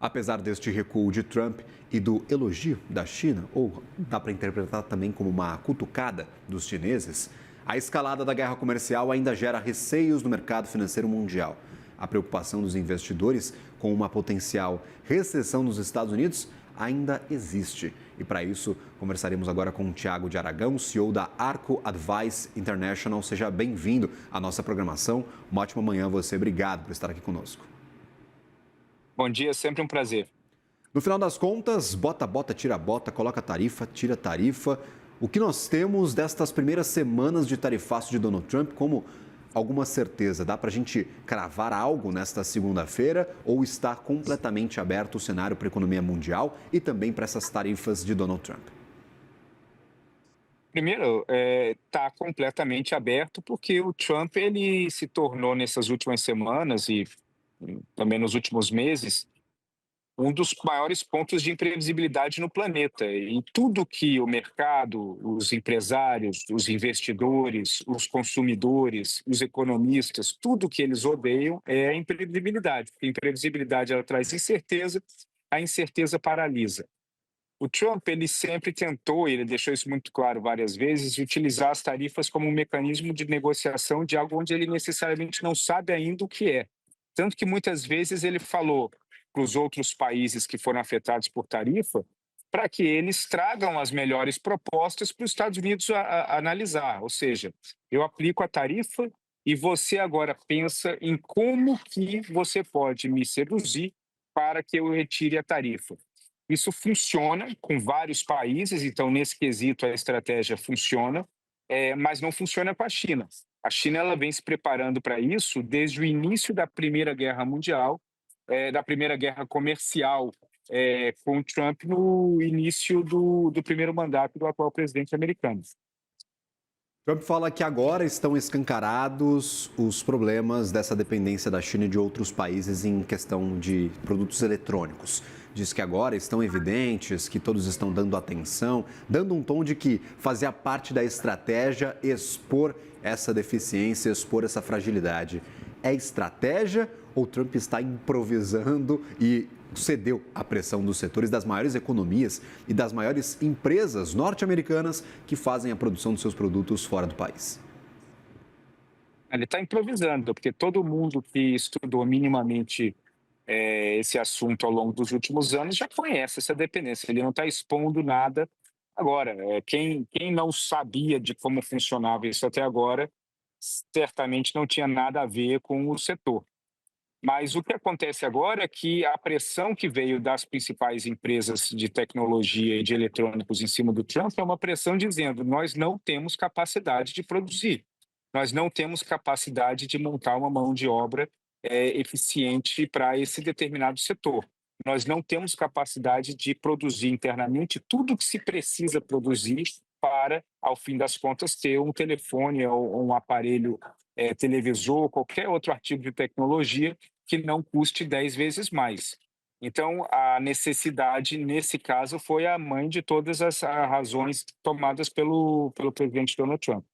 Apesar deste recuo de Trump e do elogio da China, ou dá para interpretar também como uma cutucada dos chineses, a escalada da guerra comercial ainda gera receios no mercado financeiro mundial. A preocupação dos investidores com uma potencial recessão nos Estados Unidos ainda existe. E para isso, conversaremos agora com o Tiago de Aragão, CEO da Arco Advice International. Seja bem-vindo à nossa programação. Uma ótima manhã a você. Obrigado por estar aqui conosco. Bom dia, sempre um prazer. No final das contas, bota, bota, tira bota, coloca tarifa, tira tarifa. O que nós temos destas primeiras semanas de tarifaço de Donald Trump como alguma certeza? Dá para a gente cravar algo nesta segunda-feira ou está completamente aberto o cenário para a economia mundial e também para essas tarifas de Donald Trump? Primeiro, está completamente aberto porque o Trump ele se tornou nessas últimas semanas e também nos últimos meses um dos maiores pontos de imprevisibilidade no planeta. E tudo que o mercado, os empresários, os investidores, os consumidores, os economistas, tudo que eles odeiam é a imprevisibilidade. Porque a imprevisibilidade ela traz incerteza, a incerteza paralisa. O Trump, ele sempre tentou, ele deixou isso muito claro várias vezes, utilizar as tarifas como um mecanismo de negociação de algo onde ele necessariamente não sabe ainda o que é. Tanto que muitas vezes ele falou para os outros países que foram afetados por tarifa, para que eles tragam as melhores propostas para os Estados Unidos a analisar. Ou seja, eu aplico a tarifa e você agora pensa em como que você pode me seduzir para que eu retire a tarifa. Isso funciona com vários países, então nesse quesito a estratégia funciona, mas não funciona com a China. A China ela vem se preparando para isso desde o início da Primeira Guerra Mundial, da Primeira Guerra Comercial com o Trump no início do primeiro mandato do atual presidente americano. Trump fala que agora estão escancarados os problemas dessa dependência da China e de outros países em questão de produtos eletrônicos. Diz que agora estão evidentes, que todos estão dando atenção, dando um tom de que fazia parte da estratégia expor essa deficiência, expor essa fragilidade. É estratégia ou Trump está improvisando e cedeu à pressão dos setores das maiores economias e das maiores empresas norte-americanas que fazem a produção dos seus produtos fora do país? Ele está improvisando, porque todo mundo que estudou minimamente esse assunto ao longo dos últimos anos já conhece essa dependência. Ele não está expondo nada agora. Quem não sabia de como funcionava isso até agora, certamente não tinha nada a ver com o setor. Mas o que acontece agora é que a pressão que veio das principais empresas de tecnologia e de eletrônicos em cima do Trump é uma pressão dizendo: nós não temos capacidade de produzir, nós não temos capacidade de montar uma mão de obra eficiente para esse determinado setor. Nós não temos capacidade de produzir internamente tudo o que se precisa produzir para, ao fim das contas, ter um telefone ou um aparelho televisor, qualquer outro artigo de tecnologia que não custe 10 vezes mais. Então, a necessidade, nesse caso, foi a mãe de todas as razões tomadas pelo presidente Donald Trump.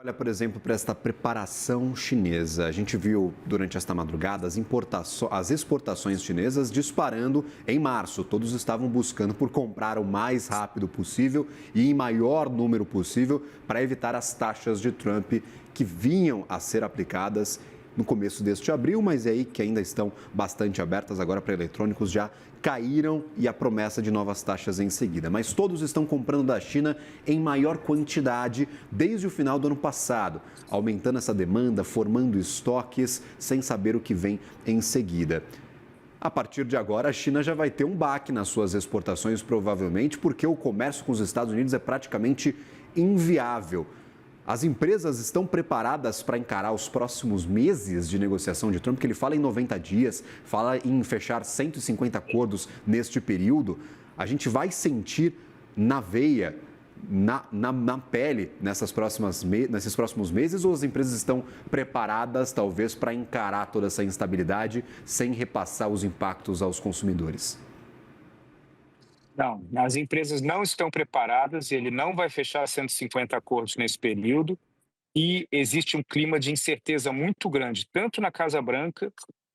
Olha, por exemplo, para esta preparação chinesa. A gente viu durante esta madrugada as exportações chinesas disparando em março. Todos estavam buscando por comprar o mais rápido possível e em maior número possível para evitar as taxas de Trump que vinham a ser aplicadas no começo deste abril, mas é aí que ainda estão bastante abertas agora para eletrônicos, já caíram e a promessa de novas taxas em seguida. Mas todos estão comprando da China em maior quantidade desde o final do ano passado, aumentando essa demanda, formando estoques, sem saber o que vem em seguida. A partir de agora, a China já vai ter um baque nas suas exportações, provavelmente, porque o comércio com os Estados Unidos é praticamente inviável. As empresas estão preparadas para encarar os próximos meses de negociação de Trump, porque ele fala em 90 dias, fala em fechar 150 acordos neste período. A gente vai sentir na veia, na pele, nesses próximos meses, ou as empresas estão preparadas, talvez, para encarar toda essa instabilidade sem repassar os impactos aos consumidores? Não, as empresas não estão preparadas, ele não vai fechar 150 acordos nesse período e existe um clima de incerteza muito grande, tanto na Casa Branca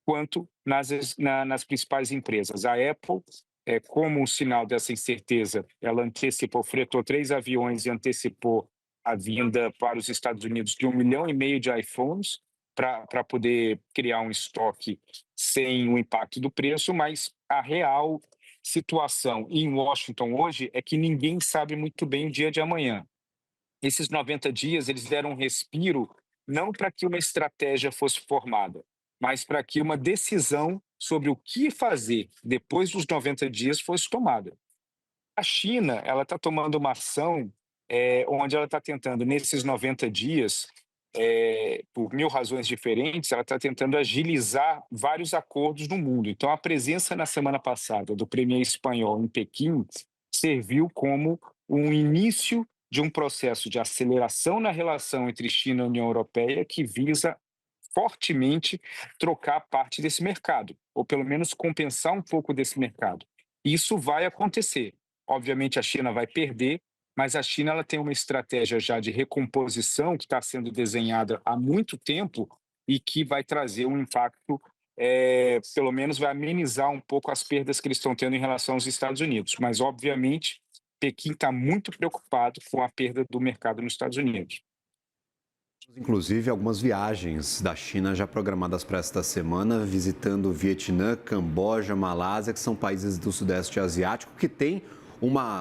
quanto nas principais empresas. A Apple, como um sinal dessa incerteza, ela antecipou, fretou 3 aviões e antecipou a vinda para os Estados Unidos de 1,5 milhão de iPhones para poder criar um estoque sem o impacto do preço, mas a real situação em Washington hoje é que ninguém sabe muito bem o dia de amanhã. Esses 90 dias, eles deram um respiro, não para que uma estratégia fosse formada, mas para que uma decisão sobre o que fazer depois dos 90 dias fosse tomada. A China, ela está tomando uma ação, onde ela está tentando, nesses 90 dias, por mil razões diferentes, ela está tentando agilizar vários acordos no mundo. Então, a presença na semana passada do premier espanhol em Pequim serviu como um início de um processo de aceleração na relação entre China e União Europeia que visa fortemente trocar parte desse mercado, ou pelo menos compensar um pouco desse mercado. Isso vai acontecer. Obviamente, a China vai perder, mas a China ela tem uma estratégia já de recomposição que está sendo desenhada há muito tempo e que vai trazer um impacto, pelo menos vai amenizar um pouco as perdas que eles estão tendo em relação aos Estados Unidos. Mas, obviamente, Pequim está muito preocupado com a perda do mercado nos Estados Unidos. Inclusive, algumas viagens da China já programadas para esta semana, visitando Vietnã, Camboja, Malásia, que são países do Sudeste Asiático que têm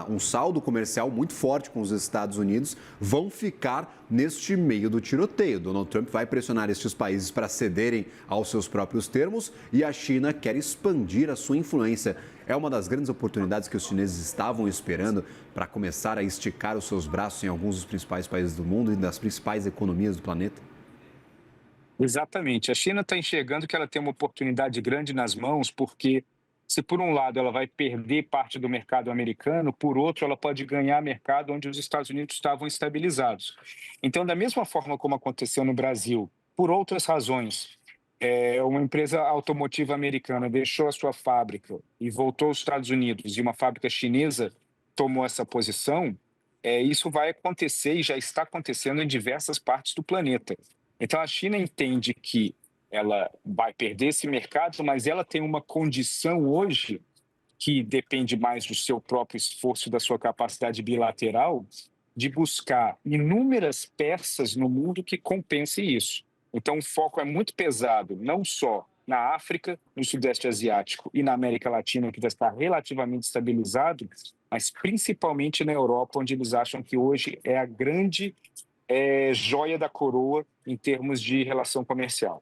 um saldo comercial muito forte com os Estados Unidos, vão ficar neste meio do tiroteio. Donald Trump vai pressionar estes países para cederem aos seus próprios termos e a China quer expandir a sua influência. É uma das grandes oportunidades que os chineses estavam esperando para começar a esticar os seus braços em alguns dos principais países do mundo e das principais economias do planeta. Exatamente. A China está enxergando que ela tem uma oportunidade grande nas mãos, porque se por um lado ela vai perder parte do mercado americano, por outro ela pode ganhar mercado onde os Estados Unidos estavam estabilizados. Então, da mesma forma como aconteceu no Brasil, por outras razões, uma empresa automotiva americana deixou a sua fábrica e voltou aos Estados Unidos e uma fábrica chinesa tomou essa posição, isso vai acontecer e já está acontecendo em diversas partes do planeta. Então, a China entende que ela vai perder esse mercado, mas ela tem uma condição hoje que depende mais do seu próprio esforço, da sua capacidade bilateral, de buscar inúmeras peças no mundo que compensem isso. Então, o foco é muito pesado, não só na África, no Sudeste Asiático e na América Latina, que já está relativamente estabilizado, mas principalmente na Europa, onde eles acham que hoje é a grande joia da coroa em termos de relação comercial.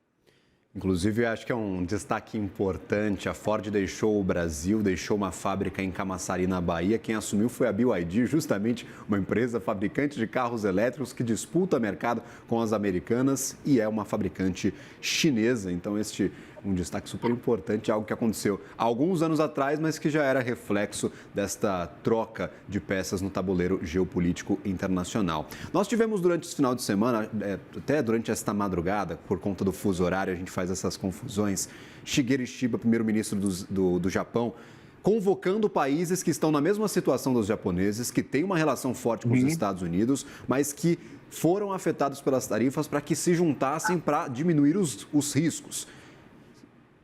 Inclusive, acho que é um destaque importante. A Ford deixou o Brasil, deixou uma fábrica em Camaçari, na Bahia. Quem assumiu foi a BYD, justamente uma empresa fabricante de carros elétricos que disputa mercado com as americanas e é uma fabricante chinesa. Então, este é um destaque super importante, algo que aconteceu há alguns anos atrás, mas que já era reflexo desta troca de peças no tabuleiro geopolítico internacional. Nós tivemos durante esse final de semana, até durante esta madrugada, por conta do fuso horário, a gente faz essas confusões, Shigeru Shiba, primeiro-ministro do Japão, convocando países que estão na mesma situação dos japoneses, que têm uma relação forte com os Estados Unidos, mas que foram afetados pelas tarifas para que se juntassem para diminuir os riscos.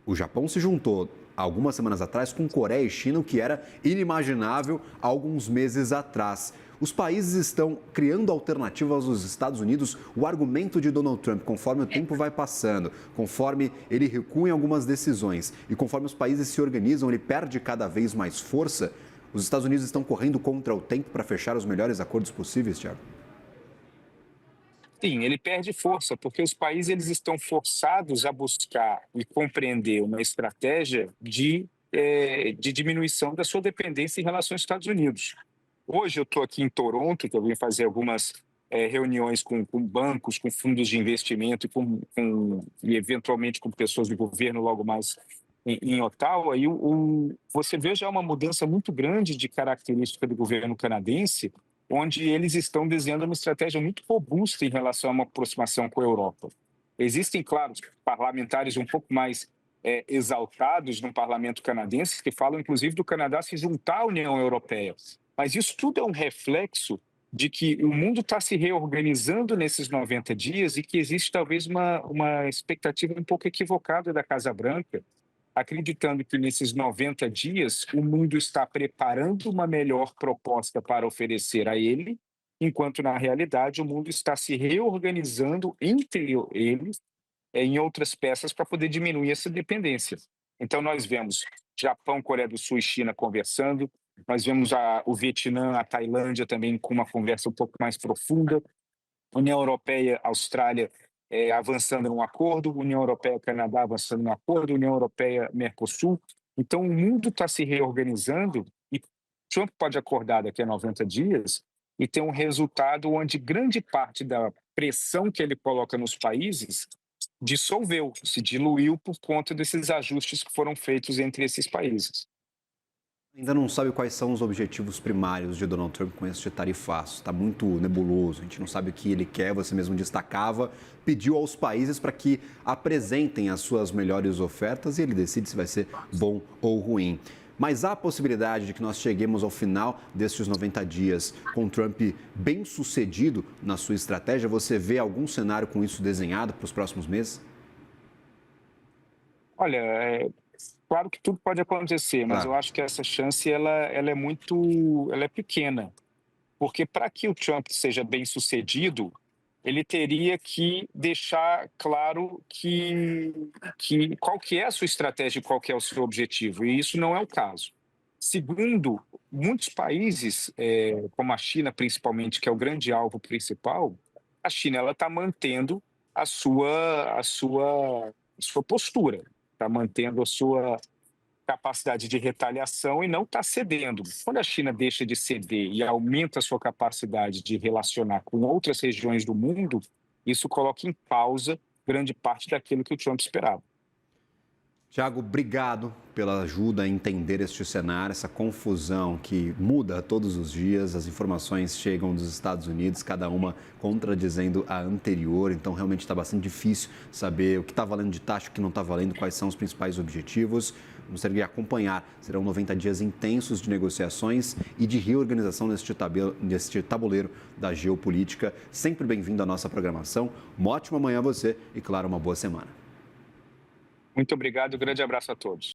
O Japão se juntou algumas semanas atrás com Coreia e China, o que era inimaginável há alguns meses atrás. Os países estão criando alternativas aos Estados Unidos. O argumento de Donald Trump, conforme o tempo vai passando, conforme ele recua em algumas decisões e conforme os países se organizam, ele perde cada vez mais força. Os Estados Unidos estão correndo contra o tempo para fechar os melhores acordos possíveis, Thiago? Sim, ele perde força, porque os países eles estão forçados a buscar e compreender uma estratégia de diminuição da sua dependência em relação aos Estados Unidos. Hoje eu estou aqui em Toronto, que eu vim fazer algumas reuniões com bancos, com fundos de investimento e eventualmente com pessoas do governo logo mais em Ottawa, e você vê já uma mudança muito grande de característica do governo canadense, onde eles estão desenhando uma estratégia muito robusta em relação a uma aproximação com a Europa. Existem, claro, parlamentares um pouco mais exaltados no parlamento canadense, que falam, inclusive, do Canadá se juntar à União Europeia. Mas isso tudo é um reflexo de que o mundo está se reorganizando nesses 90 dias e que existe talvez uma expectativa um pouco equivocada da Casa Branca, acreditando que nesses 90 dias o mundo está preparando uma melhor proposta para oferecer a ele, enquanto na realidade o mundo está se reorganizando entre eles em outras peças para poder diminuir essa dependência. Então, nós vemos Japão, Coreia do Sul e China conversando, nós vemos o Vietnã, a Tailândia também com uma conversa um pouco mais profunda, União Europeia, Austrália avançando num acordo, União Europeia, Canadá avançando num acordo, União Europeia, Mercosul. Então, o mundo está se reorganizando e Trump pode acordar daqui a 90 dias e ter um resultado onde grande parte da pressão que ele coloca nos países dissolveu, se diluiu por conta desses ajustes que foram feitos entre esses países. Ainda não sabe quais são os objetivos primários de Donald Trump com este tarifaço. Está muito nebuloso, a gente não sabe o que ele quer. Você mesmo destacava, pediu aos países para que apresentem as suas melhores ofertas e ele decide se vai ser bom ou ruim. Mas há a possibilidade de que nós cheguemos ao final destes 90 dias com Trump bem sucedido na sua estratégia? Você vê algum cenário com isso desenhado para os próximos meses? Olha, claro que tudo pode acontecer, mas eu Claro. acho que essa chance ela é pequena, porque para que o Trump seja bem-sucedido, ele teria que deixar claro que qual que é a sua estratégia e qual que é o seu objetivo, e isso não é o caso. Segundo, muitos países, como a China principalmente, que é o grande alvo principal, a China ela está mantendo a sua postura, está mantendo a sua capacidade de retaliação e não está cedendo. Quando a China deixa de ceder e aumenta a sua capacidade de relacionar com outras regiões do mundo, isso coloca em pausa grande parte daquilo que o Trump esperava. Tiago, obrigado pela ajuda a entender este cenário, essa confusão que muda todos os dias. As informações chegam dos Estados Unidos, cada uma contradizendo a anterior. Então, realmente está bastante difícil saber o que está valendo de taxa, o que não está valendo, quais são os principais objetivos. Vamos ter que acompanhar. Serão 90 dias intensos de negociações e de reorganização neste tabuleiro da geopolítica. Sempre bem-vindo à nossa programação. Uma ótima manhã a você e, claro, uma boa semana. Muito obrigado, grande abraço a todos.